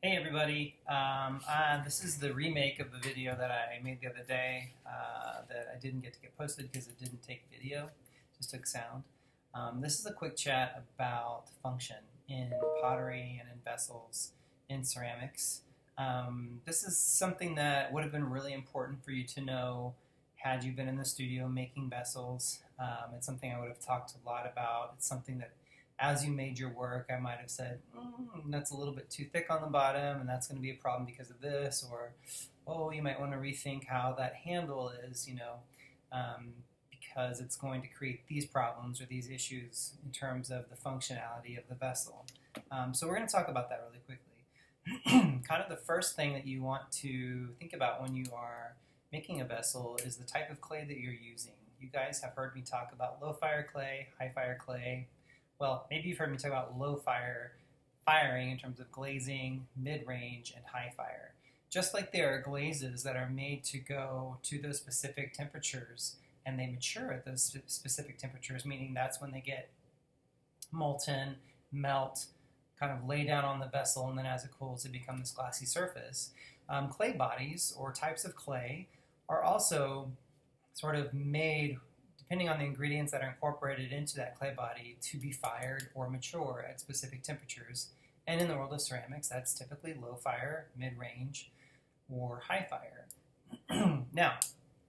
Hey everybody, this is the remake of the video that I made the other day that I didn't get posted because it didn't take video, just took sound. This is a quick chat about function in pottery and in vessels in ceramics. This is something that would have been really important for you to know had you been in the studio making vessels. It's something I would have talked a lot about. It's something that as you made your work, I might have said, that's a little bit too thick on the bottom, and that's going to be a problem because of this, or, oh, you might want to rethink how that handle is, because it's going to create these problems or these issues in terms of the functionality of the vessel. So we're going to talk about that really quickly. Kind of the first thing that you want to think about when you are making a vessel is the type of clay that you're using. You guys have heard me talk about low fire clay, high fire clay. Well, maybe you've heard me talk about low firing in terms of glazing, mid-range, and high fire. Just like there are glazes that are made to go to those specific temperatures and they mature at those specific temperatures, meaning that's when they get molten, melt, kind of lay down on the vessel, and then as it cools, it becomes this glassy surface. Clay bodies or types of clay are also sort of made depending on the ingredients that are incorporated into that clay body to be fired or mature at specific temperatures. And in the world of ceramics, that's typically low fire, mid-range, or high fire. Now,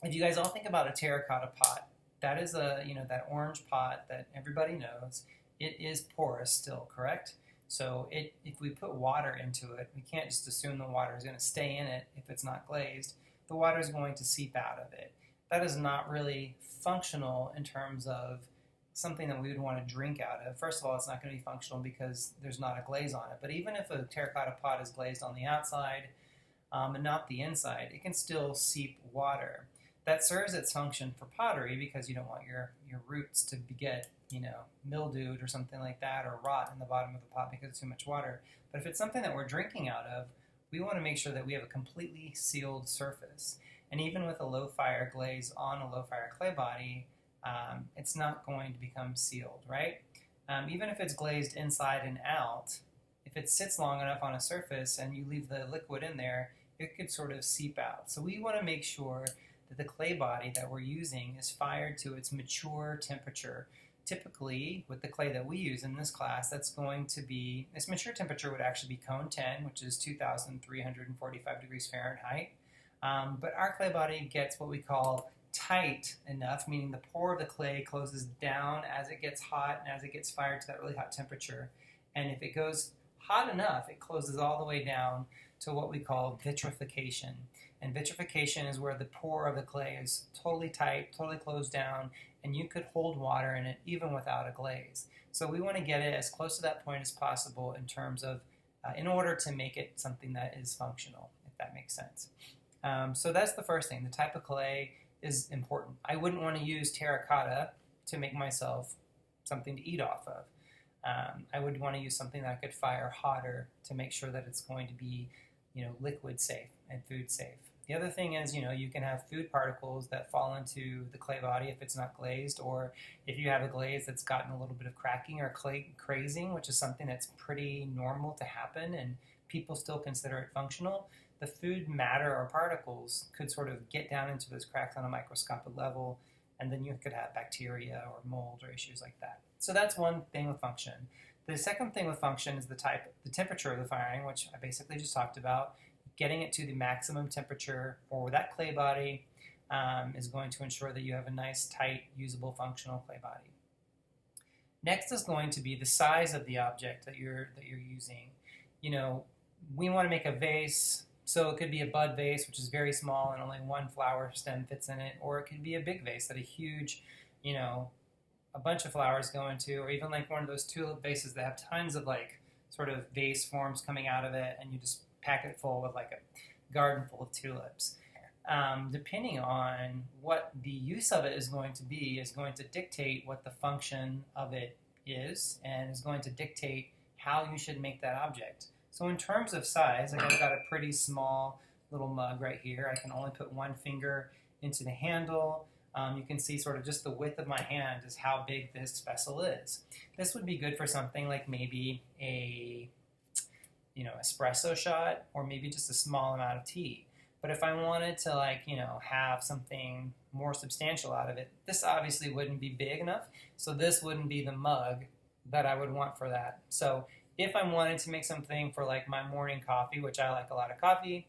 if you guys all think about a terracotta pot, that is that orange pot that everybody knows, it is porous still, correct? So if we put water into it, we can't just assume the water is going to stay in it if it's not glazed. The water is going to seep out of it. That is not really functional in terms of something that we would want to drink out of. First of all, it's not going to be functional because there's not a glaze on it. But even if a terracotta pot is glazed on the outside and not the inside, it can still seep water. That serves its function for pottery because you don't want your roots to get mildewed or something like that, or rot in the bottom of the pot because of too much water. But if it's something that we're drinking out of, we want to make sure that we have a completely sealed surface. And even with a low fire glaze on a low fire clay body, it's not going to become sealed, right? Even if it's glazed inside and out, if it sits long enough on a surface and you leave the liquid in there, it could sort of seep out. So we want to make sure that the clay body that we're using is fired to its mature temperature. Typically, with the clay that we use in this class, that's going to be, its mature temperature would actually be cone 10, which is 2,345 degrees Fahrenheit. But our clay body gets what we call tight enough, meaning the pore of the clay closes down as it gets hot and as it gets fired to that really hot temperature. And if it goes hot enough, it closes all the way down to what we call vitrification. And vitrification is where the pore of the clay is totally tight, totally closed down, and you could hold water in it even without a glaze. So we want to get it as close to that point as possible in terms of, in order to make it something that is functional, if that makes sense. So that's the first thing. The type of clay is important. I wouldn't want to use terracotta to make myself something to eat off of. I would want to use something that I could fire hotter to make sure that it's going to be, liquid safe and food safe. The other thing is, you can have food particles that fall into the clay body if it's not glazed, or if you have a glaze that's gotten a little bit of cracking or clay crazing, which is something that's pretty normal to happen and people still consider it functional. The food matter or particles could sort of get down into those cracks on a microscopic level, and then you could have bacteria or mold or issues like that. So that's one thing with function. The second thing with function is the temperature of the firing, which I basically just talked about. Getting it to the maximum temperature for that clay body is going to ensure that you have a nice, tight, usable, functional clay body. Next is going to be the size of the object that you're using. We want to make a vase. So it could be a bud vase, which is very small and only one flower stem fits in it, or it could be a big vase that a huge, a bunch of flowers go into, or even like one of those tulip vases that have tons of sort of vase forms coming out of it, and you just pack it full with like a garden full of tulips. Depending on what the use of it is going to be, is going to dictate what the function of it is, and is going to dictate how you should make that object. So in terms of size, I've got a pretty small little mug right here. I can only put one finger into the handle. You can see sort of just the width of my hand is how big this vessel is. This would be good for something like maybe a espresso shot or maybe just a small amount of tea. But if I wanted to have something more substantial out of it, this obviously wouldn't be big enough. So this wouldn't be the mug that I would want for that. So if I wanted to make something for like my morning coffee, which I like a lot of coffee,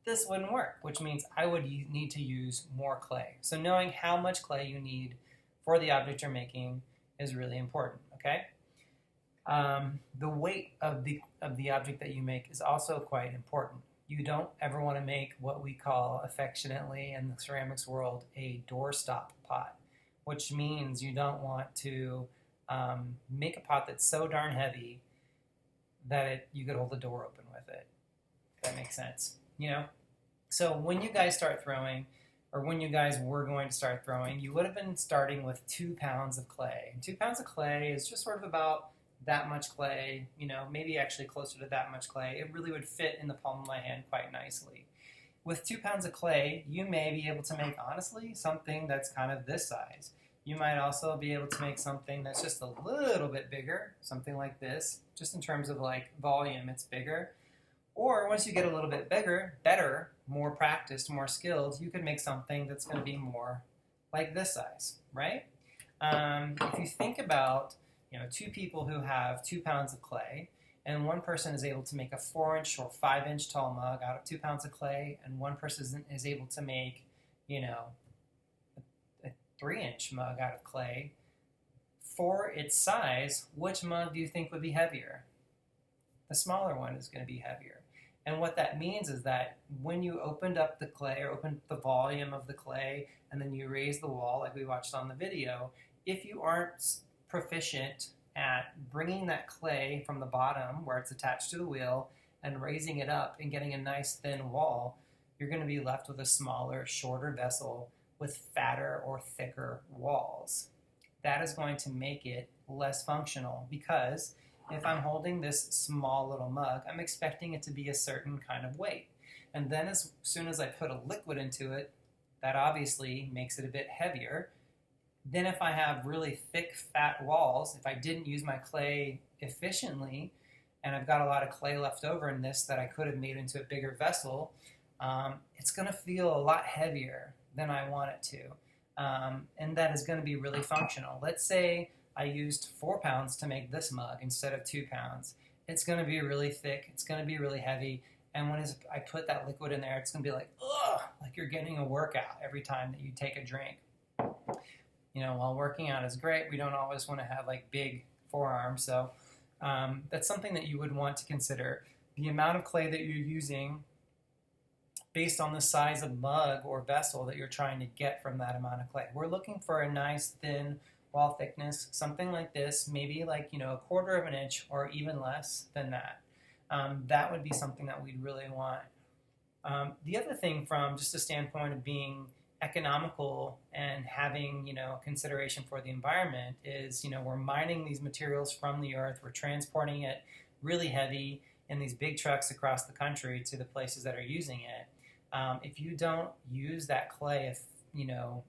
this wouldn't work, which means I would need to use more clay. So knowing how much clay you need for the object you're making is really important, okay? The weight of the object that you make is also quite important. You don't ever want to make what we call affectionately in the ceramics world a doorstop pot, which means you don't want to make a pot that's so darn heavy that you could hold the door open with it. If that makes sense, So when you guys start throwing, or when you guys were going to start throwing, you would have been starting with 2 pounds of clay. And 2 pounds of clay is just sort of about that much clay, maybe actually closer to that much clay. It really would fit in the palm of my hand quite nicely. With 2 pounds of clay, you may be able to make, honestly, something that's kind of this size. You might also be able to make something that's just a little bit bigger, something like this, just in terms of like volume, it's bigger. Or once you get a little bit bigger, better, more practiced, more skilled, you could make something that's going to be more like this size, right? If you think about 2 people who have 2 pounds of clay, and one person is able to make a 4-inch or 5-inch tall mug out of 2 pounds of clay, and one person is able to make, a 3-inch mug out of clay, for its size, which mug do you think would be heavier? The smaller one is going to be heavier. And what that means is that when you opened up the clay, or opened the volume of the clay, and then you raise the wall like we watched on the video, if you aren't proficient at bringing that clay from the bottom where it's attached to the wheel and raising it up and getting a nice thin wall, you're going to be left with a smaller, shorter vessel with fatter or thicker walls. That is going to make it less functional, because if I'm holding this small little mug, I'm expecting it to be a certain kind of weight. And then as soon as I put a liquid into it, that obviously makes it a bit heavier. Then if I have really thick, fat walls, if I didn't use my clay efficiently, and I've got a lot of clay left over in this that I could have made into a bigger vessel, it's going to feel a lot heavier than I want it to. And that is going to be really functional. Let's say I used 4 pounds to make this mug instead of 2 pounds. It's going to be really thick, it's going to be really heavy, and when I put that liquid in there, it's going to be like, ugh, like you're getting a workout every time that you take a drink. While working out is great, we don't always want to have like big forearms, so that's something that you would want to consider. The amount of clay that you're using based on the size of mug or vessel that you're trying to get from that amount of clay. We're looking for a nice thin wall thickness, something like this, maybe like a 1/4 of an inch or even less than that. That would be something that we'd really want. The other thing, from just a standpoint of being economical and having consideration for the environment, is we're mining these materials from the earth, we're transporting it really heavy in these big trucks across the country to the places that are using it. If you don't use that clay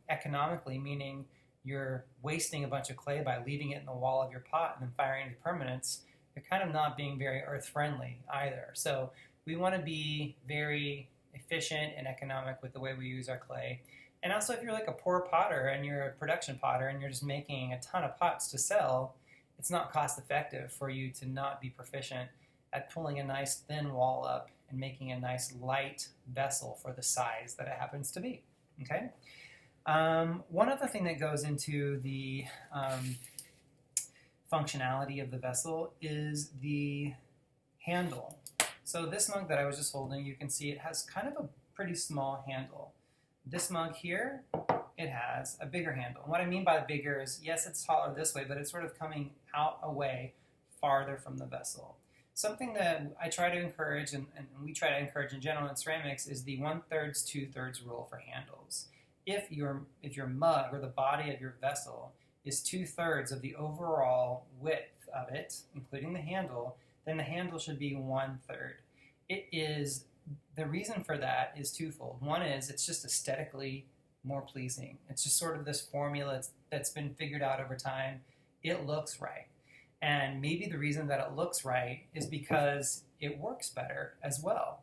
economically, meaning you're wasting a bunch of clay by leaving it in the wall of your pot and then firing into permanence, you're kind of not being very earth friendly either. So we want to be very efficient and economic with the way we use our clay. And also, if you're like a poor potter and you're a production potter and you're just making a ton of pots to sell, it's not cost effective for you to not be proficient at pulling a nice thin wall up and making a nice light vessel for the size that it happens to be. Okay? One other thing that goes into the functionality of the vessel is the handle. So this mug that I was just holding, you can see it has kind of a pretty small handle. This mug here, it has a bigger handle. And what I mean by bigger is, yes, it's taller this way, but it's sort of coming out away farther from the vessel. Something that I try to encourage, and we try to encourage in general in ceramics, is the 1/3, 2/3 rule for handles. If your mug or the body of your vessel is 2/3 of the overall width of it, including the handle, then the handle should be 1/3. The reason for that is twofold. One is it's just aesthetically more pleasing. It's just sort of this formula that's been figured out over time. It looks right. And maybe the reason that it looks right is because it works better as well.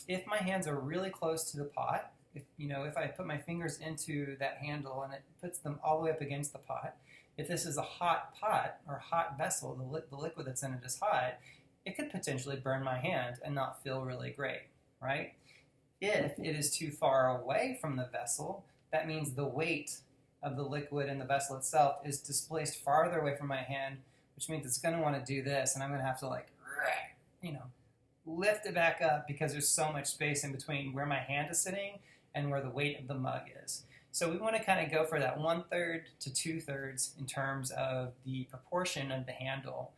If my hands are really close to the pot, if I put my fingers into that handle and it puts them all the way up against the pot, if this is a hot pot or hot vessel, the liquid that's in it is hot, it could potentially burn my hand and not feel really great, right? If it is too far away from the vessel, that means the weight of the liquid in the vessel itself is displaced farther away from my hand, which means it's going to want to do this, and I'm going to have to lift it back up because there's so much space in between where my hand is sitting and where the weight of the mug is. So we want to kind of go for that 1/3 to 2/3 in terms of the proportion of the handle.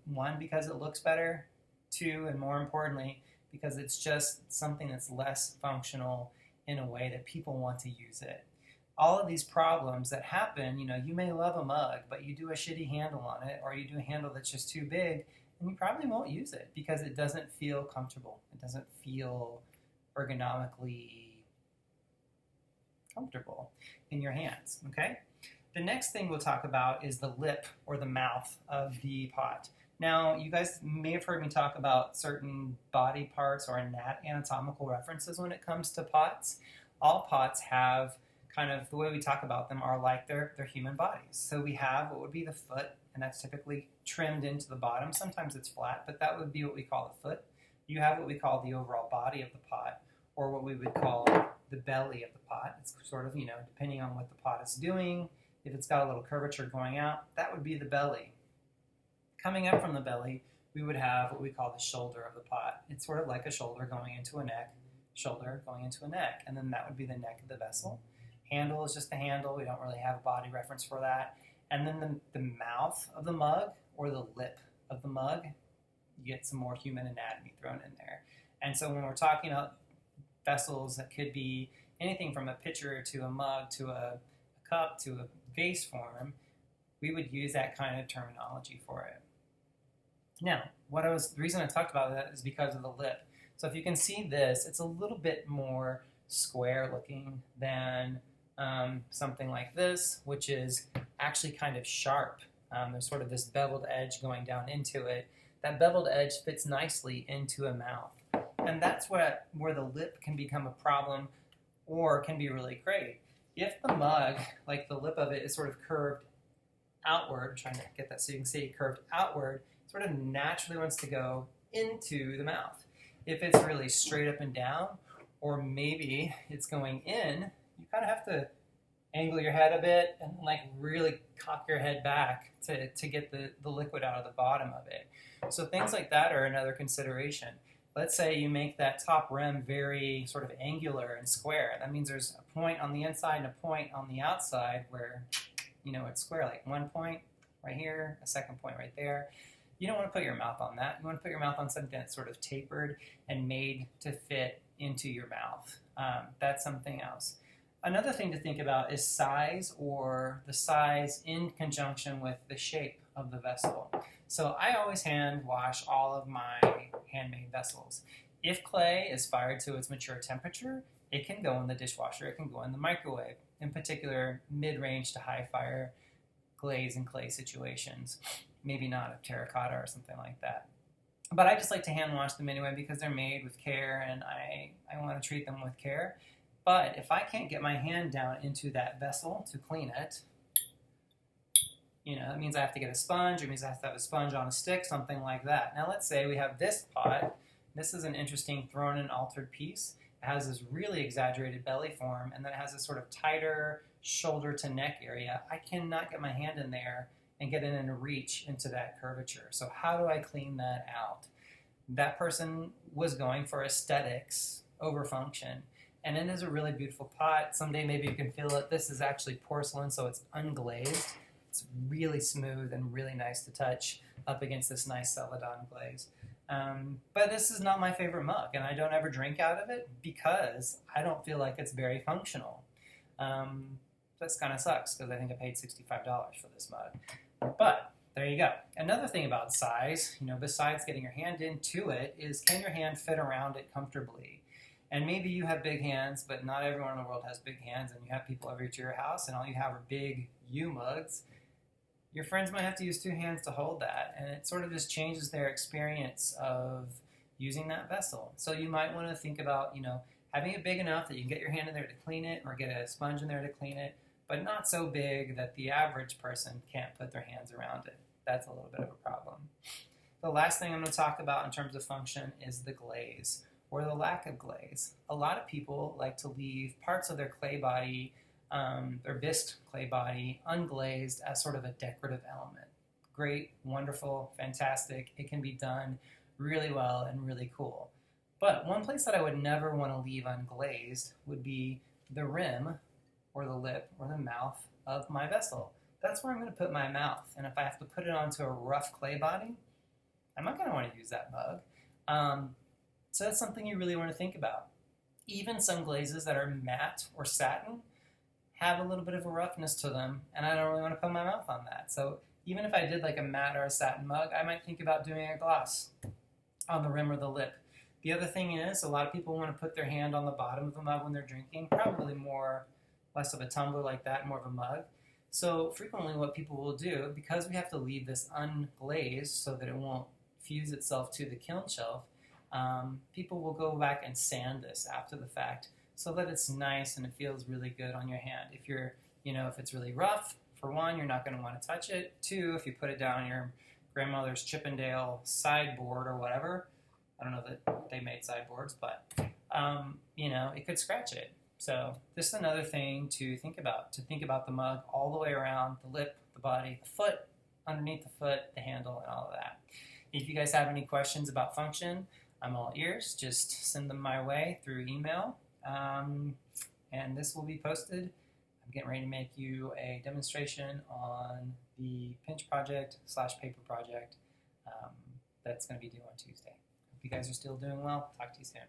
One, because it looks better. Two, and more importantly, because it's just something that's less functional in a way that people want to use it. All of these problems that happen, you may love a mug, but you do a shitty handle on it, or you do a handle that's just too big, and you probably won't use it because it doesn't feel comfortable. It doesn't feel ergonomically comfortable in your hands, okay? The next thing we'll talk about is the lip or the mouth of the pot. Now, you guys may have heard me talk about certain body parts or anatomical references when it comes to pots. All pots have kind of, the way we talk about them are like their human bodies. So we have what would be the foot, and that's typically trimmed into the bottom. Sometimes it's flat, but that would be what we call the foot. You have what we call the overall body of the pot, or what we would call the belly of the pot. It's sort of, depending on what the pot is doing. If it's got a little curvature going out, that would be the belly. Coming up from the belly, we would have what we call the shoulder of the pot. It's sort of like a shoulder going into a neck, shoulder going into a neck, and then that would be the neck of the vessel. Handle is just the handle. We don't really have a body reference for that. And then the mouth of the mug, or the lip of the mug, you get some more human anatomy thrown in there. And so when we're talking about vessels that could be anything from a pitcher to a mug to a cup to a vase form, we would use that kind of terminology for it. Now, the reason I talked about that is because of the lip. So if you can see this, it's a little bit more square looking than something like this, which is actually kind of sharp. There's sort of this beveled edge going down into it. That beveled edge fits nicely into a mouth. And that's where the lip can become a problem or can be really great. If the mug, like the lip of it, is sort of curved outward, I'm trying to get that so you can see curved outward, sort of naturally wants to go into the mouth. If it's really straight up and down, or maybe it's going in, you kind of have to angle your head a bit and really cock your head back to get the liquid out of the bottom of it. So things like that are another consideration. Let's say you make that top rim very sort of angular and square. That means there's a point on the inside and a point on the outside where, it's square, like one point right here, a second point right there. You don't want to put your mouth on that. You want to put your mouth on something that's sort of tapered and made to fit into your mouth. That's something else. Another thing to think about is size, or the size in conjunction with the shape of the vessel. So I always hand wash all of my handmade vessels. If clay is fired to its mature temperature, it can go in the dishwasher, it can go in the microwave, in particular mid-range to high fire glaze and clay situations. Maybe not a terracotta or something like that. But I just like to hand wash them anyway because they're made with care, and I want to treat them with care. But if I can't get my hand down into that vessel to clean it, it means I have to get a sponge, it means I have to have a sponge on a stick, something like that. Now let's say we have this pot. This is an interesting thrown and altered piece. It has this really exaggerated belly form, and then it has this sort of tighter shoulder to neck area. I cannot get my hand in there and get in and reach into that curvature. So how do I clean that out? That person was going for aesthetics over function. And it is a really beautiful pot. Someday maybe you can feel it. This is actually porcelain, so it's unglazed. It's really smooth and really nice to touch up against this nice Celadon glaze. But this is not my favorite mug, and I don't ever drink out of it because I don't feel like it's very functional. This kind of sucks because I think I paid $65 for this mug. But there you go. Another thing about size, besides getting your hand into it, is can your hand fit around it comfortably? And maybe you have big hands, but not everyone in the world has big hands, and you have people over to your house, and all you have are big U mugs. your friends might have to use two hands to hold that, and it sort of just changes their experience of using that vessel. So you might want to think about, having it big enough that you can get your hand in there to clean it, or get a sponge in there to clean it, but not so big that the average person can't put their hands around it. That's a little bit of a problem. The last thing I'm going to talk about in terms of function is the glaze, or the lack of glaze. A lot of people like to leave parts of their clay body, their bisque clay body, unglazed as sort of a decorative element. Great, wonderful, fantastic. It can be done really well and really cool. But one place that I would never want to leave unglazed would be the rim, or the lip, or the mouth of my vessel. That's where I'm going to put my mouth. And if I have to put it onto a rough clay body, I'm not going to want to use that mug. So that's something you really want to think about. Even some glazes that are matte or satin have a little bit of a roughness to them, and I don't really want to put my mouth on that. So even if I did like a matte or a satin mug, I might think about doing a gloss on the rim or the lip. The other thing is, a lot of people want to put their hand on the bottom of the mug when they're drinking, probably less of a tumbler like that, more of a mug. So frequently what people will do, because we have to leave this unglazed so that it won't fuse itself to the kiln shelf, people will go back and sand this after the fact so that it's nice and it feels really good on your hand. If if it's really rough, for one, you're not going to want to touch it. Two, if you put it down on your grandmother's Chippendale sideboard or whatever, I don't know that they made sideboards, but it could scratch it. So this is another thing to think about the mug all the way around, the lip, the body, the foot, underneath the foot, the handle, and all of that. If you guys have any questions about function, I'm all ears. Just send them my way through email, and this will be posted. I'm getting ready to make you a demonstration on the pinch project / paper project that's going to be due on Tuesday. Hope you guys are still doing well. Talk to you soon.